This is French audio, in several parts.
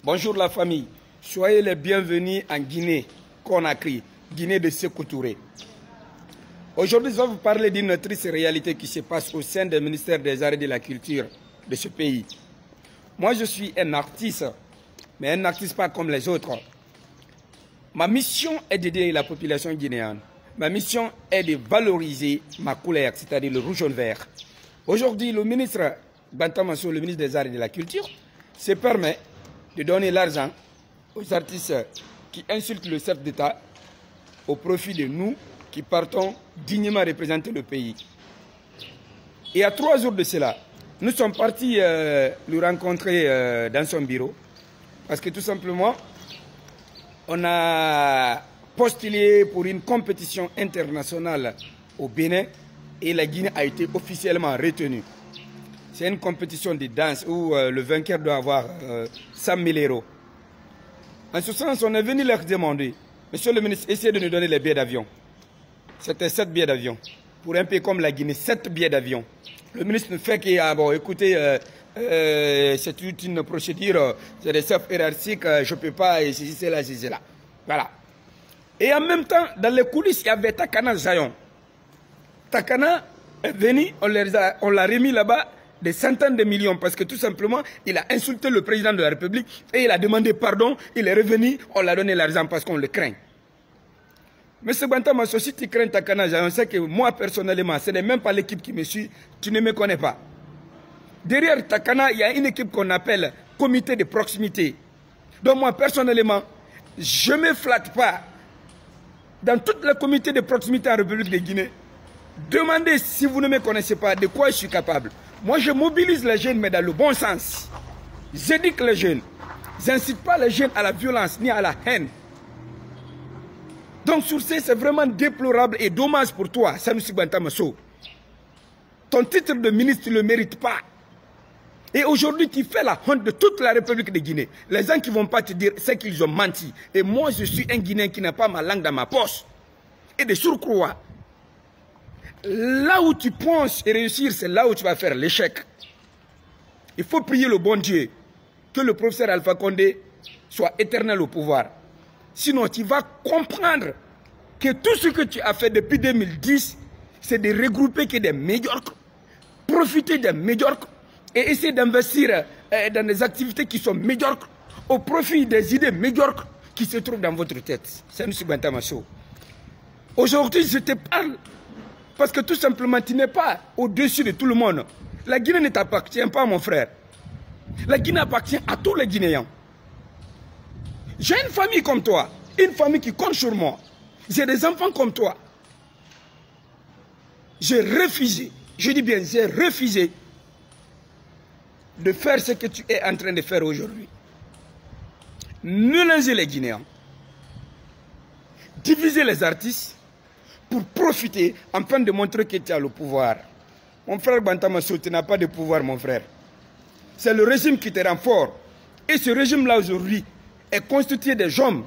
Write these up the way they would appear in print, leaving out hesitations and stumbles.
Bonjour la famille, soyez les bienvenus en Guinée, Conakry, Guinée de Sékou Touré. Aujourd'hui, je vais vous parler d'une triste réalité qui se passe au sein du ministère des Arts et de la Culture de ce pays. Moi, je suis un artiste, mais un artiste pas comme les autres. Ma mission est d'aider la population guinéenne. Ma mission est de valoriser ma couleur, c'est-à-dire le rouge et le vert. Aujourd'hui, le ministre Bantam Mansour, le ministre des Arts et de la Culture, se permet de donner l'argent aux artistes qui insultent le chef d'État au profit de nous qui partons dignement représenter le pays. Et à 3 jours de cela, nous sommes partis le rencontrer dans son bureau parce que tout simplement, on a postulé pour une compétition internationale au Bénin et la Guinée a été officiellement retenue. C'est une compétition de danse où le vainqueur doit avoir 100 000 euros. En ce sens, on est venu leur demander, monsieur le ministre, essayez de nous donner les billets d'avion. C'était 7 billets d'avion. Pour un pays comme la Guinée, 7 billets d'avion. Le ministre nous fait que, ah bon, écoutez, c'est toute une procédure, c'est des chefs hiérarchiques, je ne peux pas, et ceci, c'est là, c'est là. Voilà. Et en même temps, dans les coulisses, il y avait Takana Zayon. Takana est venu, on l'a remis là-bas des centaines de millions parce que tout simplement, il a insulté le président de la République et il a demandé pardon, il est revenu, on l'a donné l'argent parce qu'on le craint. Monsieur Bantam Mansour, si tu crains Takana Zayon, c'est que moi personnellement, ce n'est même pas l'équipe qui me suit, tu ne me connais pas. Derrière Takana, il y a une équipe qu'on appelle comité de proximité. Donc moi personnellement, je ne me flatte pas. Dans toutes les comités de proximité en République de Guinée, demandez si vous ne me connaissez pas de quoi je suis capable. Moi je mobilise les jeunes mais dans le bon sens. J'éduque les jeunes. Je n'incite pas les jeunes à la violence ni à la haine. Donc sur ce, c'est vraiment déplorable et dommage pour toi, Sanusi Bantam Mansour. Ton titre de ministre, tu ne le mérites pas. Et aujourd'hui, tu fais la honte de toute la République de Guinée. Les gens qui ne vont pas te dire, c'est qu'ils ont menti. Et moi, je suis un Guinéen qui n'a pas ma langue dans ma poche. Et de surcroît, là où tu penses et réussir, c'est là où tu vas faire l'échec. Il faut prier le bon Dieu que le professeur Alpha Condé soit éternel au pouvoir. Sinon, tu vas comprendre que tout ce que tu as fait depuis 2010, c'est de regrouper que des médiocres, profiter des médiocres et essayer d'investir dans des activités qui sont médiocres au profit des idées médiocres qui se trouvent dans votre tête. C'est M. Bantam Mansour. Aujourd'hui, je te parle parce que tout simplement, tu n'es pas au-dessus de tout le monde. La Guinée ne t'appartient pas, mon frère. La Guinée appartient à tous les Guinéens. J'ai une famille comme toi, une famille qui compte sur moi. J'ai des enfants comme toi. J'ai refusé, je dis bien, j'ai refusé de faire ce que tu es en train de faire aujourd'hui. Mélanger les Guinéens, diviser les artistes pour profiter afin de montrer que tu as le pouvoir. Mon frère Bantam Mansour, tu n'as pas de pouvoir, mon frère. C'est le régime qui te rend fort. Et ce régime-là aujourd'hui est constitué des hommes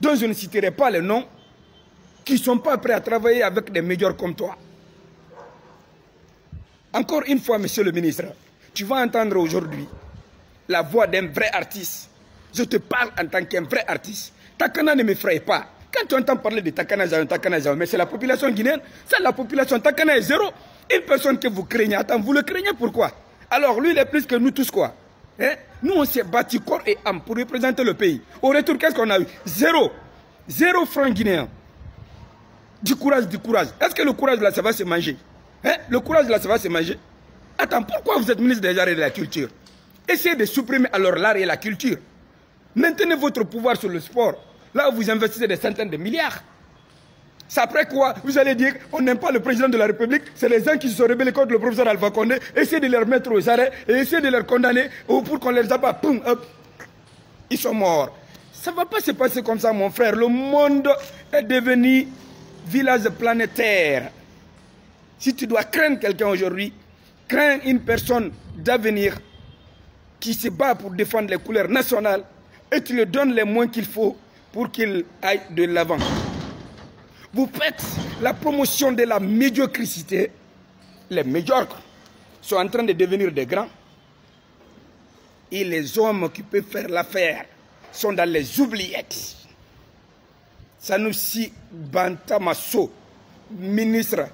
dont je ne citerai pas les noms, qui ne sont pas prêts à travailler avec des médiocres comme toi. Encore une fois, monsieur le ministre, tu vas entendre aujourd'hui la voix d'un vrai artiste. Je te parle en tant qu'un vrai artiste. Takana ne m'effraie pas. Quand tu entends parler de Takana Zayon, mais c'est la population guinéenne, c'est la population. Takana est zéro. Une personne que vous craignez, attends, vous le craignez pourquoi? Alors lui, il est plus que nous tous quoi. Hein? Nous, on s'est battu corps et âme pour représenter le pays. Au retour, qu'est-ce qu'on a eu? Zéro. 0 francs guinéens. Du courage, du courage. Est-ce que le courage là, ça va se manger? Hein? Le courage là, ça va se manger? Attends, pourquoi vous êtes ministre des Arts et de la Culture? Essayez de supprimer alors l'art et la culture. Maintenez votre pouvoir sur le sport. Là où vous investissez des centaines de milliards. C'est après quoi vous allez dire on n'aime pas le président de la République, c'est les gens qui se sont rebellés contre le professeur Alpha Condé, essayez de les mettre aux arrêts et essayez de les condamner pour qu'on les abat, poum, hop, ils sont morts. Ça ne va pas se passer comme ça, mon frère. Le monde est devenu village planétaire. Si tu dois craindre quelqu'un aujourd'hui, crains une personne d'avenir qui se bat pour défendre les couleurs nationales et tu lui donnes les moyens qu'il faut pour qu'il aille de l'avant. Vous faites la promotion de la médiocrité. Les médiocres sont en train de devenir des grands. Et les hommes qui peuvent faire l'affaire sont dans les oubliettes. Sanoussi Bantamasso, ministre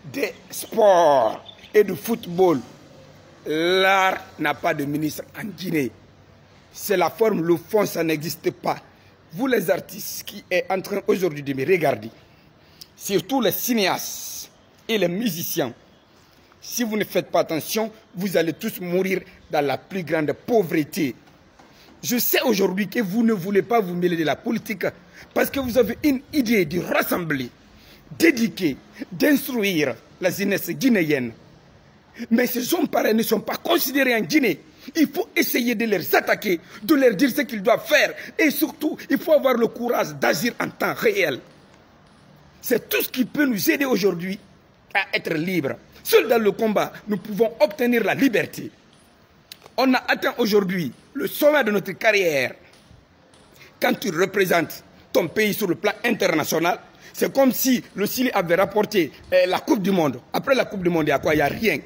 des Sports et du Football. L'art n'a pas de ministre en Guinée. C'est la forme, le fond, ça n'existe pas. Vous les artistes qui êtes en train aujourd'hui de me regarder, surtout les cinéastes et les musiciens, si vous ne faites pas attention, vous allez tous mourir dans la plus grande pauvreté. Je sais aujourd'hui que vous ne voulez pas vous mêler de la politique parce que vous avez une idée de rassembler, d'éduquer, d'instruire la jeunesse guinéenne. Mais ces hommes pareils ne sont pas considérés en Guinée. Il faut essayer de les attaquer, de leur dire ce qu'ils doivent faire. Et surtout, il faut avoir le courage d'agir en temps réel. C'est tout ce qui peut nous aider aujourd'hui à être libres. Seul dans le combat, nous pouvons obtenir la liberté. On a atteint aujourd'hui le sommet de notre carrière. Quand tu représentes ton pays sur le plan international, c'est comme si le Chili avait rapporté la Coupe du Monde. Après la Coupe du Monde, il y a quoi? Il n'y a rien.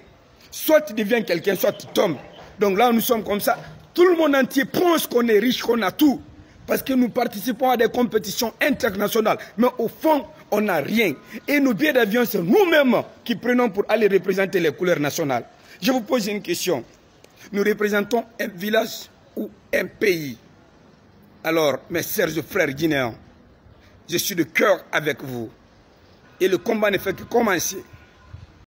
Soit tu deviens quelqu'un, soit tu tombes. Donc là, nous sommes comme ça. Tout le monde entier pense qu'on est riche, qu'on a tout. Parce que nous participons à des compétitions internationales. Mais au fond, on n'a rien. Et nos billets d'avion, c'est nous-mêmes qui prenons pour aller représenter les couleurs nationales. Je vous pose une question. Nous représentons un village ou un pays. Alors, mes chers frères guinéens, je suis de cœur avec vous. Et le combat ne fait que commencer.